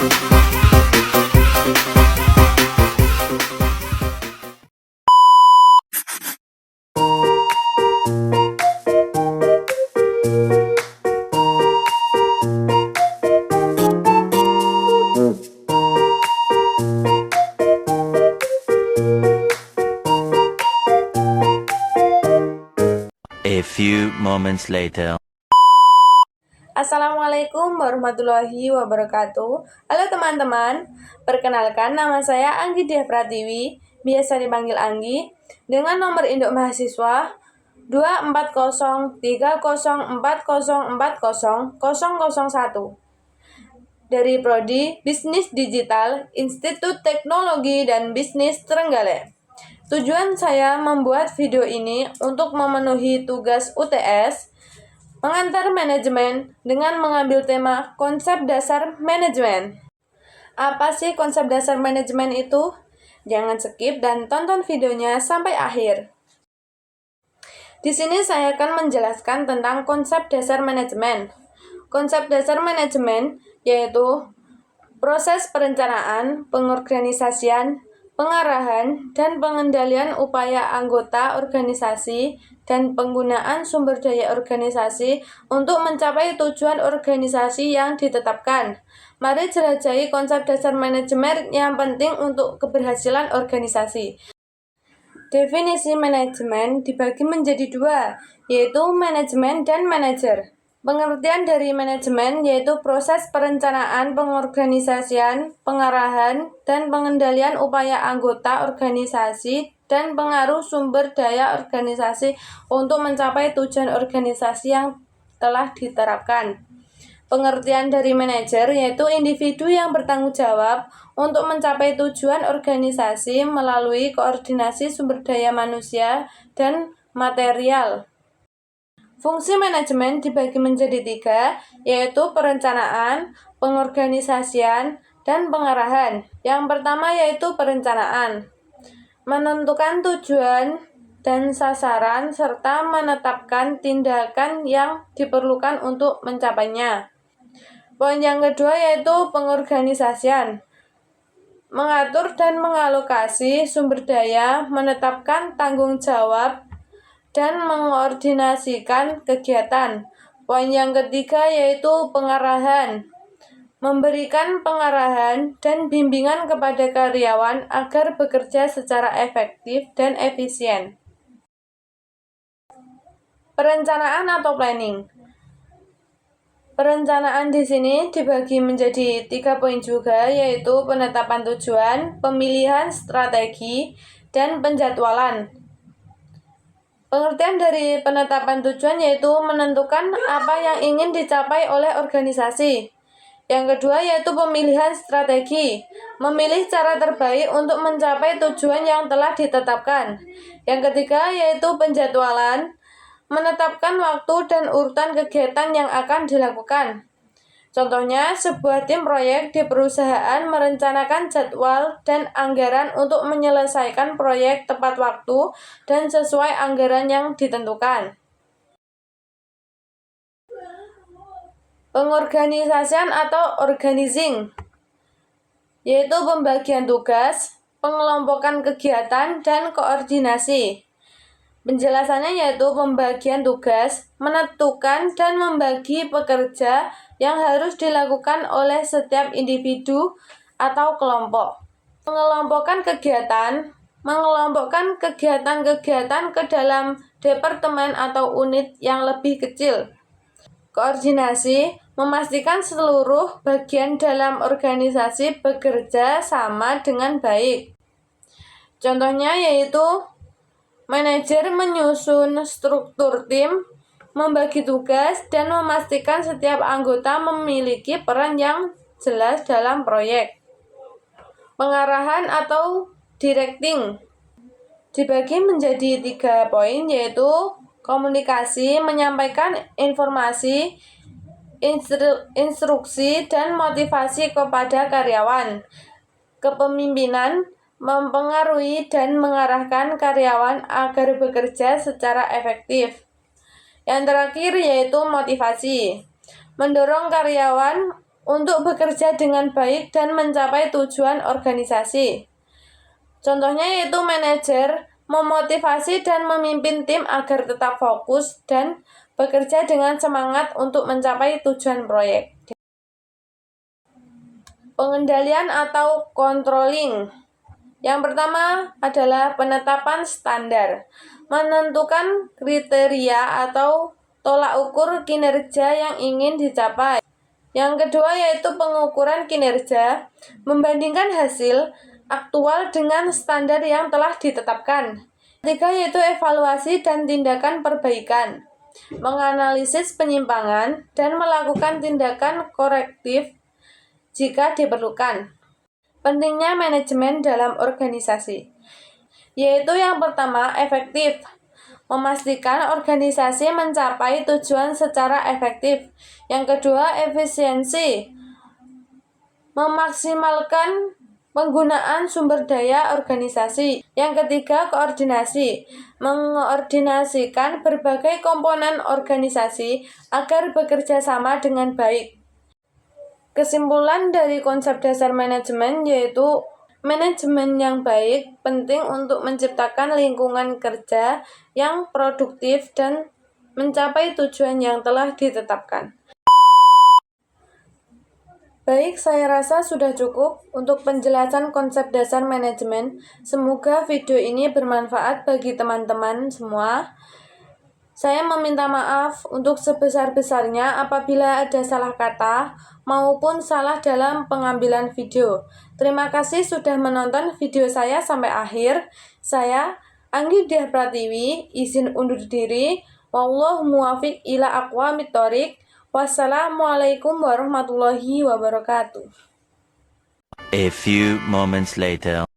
A few moments later. Assalamualaikum warahmatullahi wabarakatuh. Halo teman-teman, perkenalkan nama saya Anggi Pratiwi, biasa dipanggil Anggi, dengan nomor induk mahasiswa 24030404001 dari Prodi Bisnis Digital Institut Teknologi dan Bisnis Trenggalek. Tujuan saya membuat video ini untuk memenuhi tugas UTS Pengantar Manajemen dengan mengambil tema konsep dasar manajemen. Apa sih konsep dasar manajemen itu? Jangan skip dan tonton videonya sampai akhir. Di sini saya akan menjelaskan tentang konsep dasar manajemen. Konsep dasar manajemen yaitu proses perencanaan, pengorganisasian, pengarahan, dan pengendalian upaya anggota organisasi dan penggunaan sumber daya organisasi untuk mencapai tujuan organisasi yang ditetapkan. Mari jelajahi konsep dasar manajemen yang penting untuk keberhasilan organisasi. Definisi manajemen dibagi menjadi dua, yaitu manajemen dan manajer. Pengertian dari manajemen yaitu proses perencanaan, pengorganisasian, pengarahan, dan pengendalian upaya anggota organisasi dan pengaruh sumber daya organisasi untuk mencapai tujuan organisasi yang telah diterapkan. Pengertian dari manajer yaitu individu yang bertanggung jawab untuk mencapai tujuan organisasi melalui koordinasi sumber daya manusia dan material. Fungsi manajemen dibagi menjadi tiga, yaitu perencanaan, pengorganisasian, dan pengarahan. Yang pertama yaitu perencanaan. Menentukan tujuan dan sasaran serta menetapkan tindakan yang diperlukan untuk mencapainya. Poin yang kedua yaitu pengorganisasian. Mengatur dan mengalokasi sumber daya, menetapkan tanggung jawab, dan mengordinasikan kegiatan. Poin yang ketiga yaitu pengarahan. Memberikan pengarahan dan bimbingan kepada karyawan agar bekerja secara efektif dan efisien. Perencanaan atau planning. Perencanaan di sini dibagi menjadi 3 poin juga, yaitu penetapan tujuan, pemilihan strategi, dan penjadwalan. Pengertian dari penetapan tujuan yaitu menentukan apa yang ingin dicapai oleh organisasi. Yang kedua yaitu pemilihan strategi, memilih cara terbaik untuk mencapai tujuan yang telah ditetapkan. Yang ketiga yaitu penjadwalan, menetapkan waktu dan urutan kegiatan yang akan dilakukan. Contohnya, sebuah tim proyek di perusahaan merencanakan jadwal dan anggaran untuk menyelesaikan proyek tepat waktu dan sesuai anggaran yang ditentukan. Pengorganisasian atau organizing, yaitu pembagian tugas, pengelompokan kegiatan, dan koordinasi. Penjelasannya yaitu pembagian tugas, menentukan dan membagi pekerja yang harus dilakukan oleh setiap individu atau kelompok. Mengelompokkan kegiatan ke dalam departemen atau unit yang lebih kecil. Koordinasi, memastikan seluruh bagian dalam organisasi bekerja sama dengan baik. Contohnya yaitu manajer menyusun struktur tim, membagi tugas, dan memastikan setiap anggota memiliki peran yang jelas dalam proyek. Pengarahan atau directing dibagi menjadi 3 poin, yaitu komunikasi, menyampaikan informasi, instruksi, dan motivasi kepada karyawan. Kepemimpinan, mempengaruhi dan mengarahkan karyawan agar bekerja secara efektif. Yang terakhir yaitu motivasi, mendorong karyawan untuk bekerja dengan baik dan mencapai tujuan organisasi. Contohnya yaitu manajer memotivasi dan memimpin tim agar tetap fokus dan bekerja dengan semangat untuk mencapai tujuan proyek. Pengendalian atau controlling. Yang pertama adalah penetapan standar, menentukan kriteria atau tolak ukur kinerja yang ingin dicapai. Yang kedua yaitu pengukuran kinerja, membandingkan hasil aktual dengan standar yang telah ditetapkan. Ketiga yaitu evaluasi dan tindakan perbaikan, menganalisis penyimpangan dan melakukan tindakan korektif jika diperlukan. Pentingnya manajemen dalam organisasi, yaitu yang pertama efektif, memastikan organisasi mencapai tujuan secara efektif. Yang kedua efisiensi, memaksimalkan penggunaan sumber daya organisasi. Yang ketiga koordinasi, mengordinasikan berbagai komponen organisasi agar bekerja sama dengan baik. Kesimpulan dari konsep dasar manajemen yaitu manajemen yang baik penting untuk menciptakan lingkungan kerja yang produktif dan mencapai tujuan yang telah ditetapkan. Baik, saya rasa sudah cukup untuk penjelasan konsep dasar manajemen. Semoga video ini bermanfaat bagi teman-teman semua. Saya meminta maaf untuk sebesar-besarnya apabila ada salah kata maupun salah dalam pengambilan video. Terima kasih sudah menonton video saya sampai akhir. Saya Anggi Diah Pratiwi, izin undur diri. Wallahu muwafiq ila aqwamit thoriq. Wassalamualaikum warahmatullahi wabarakatuh. A few moments later.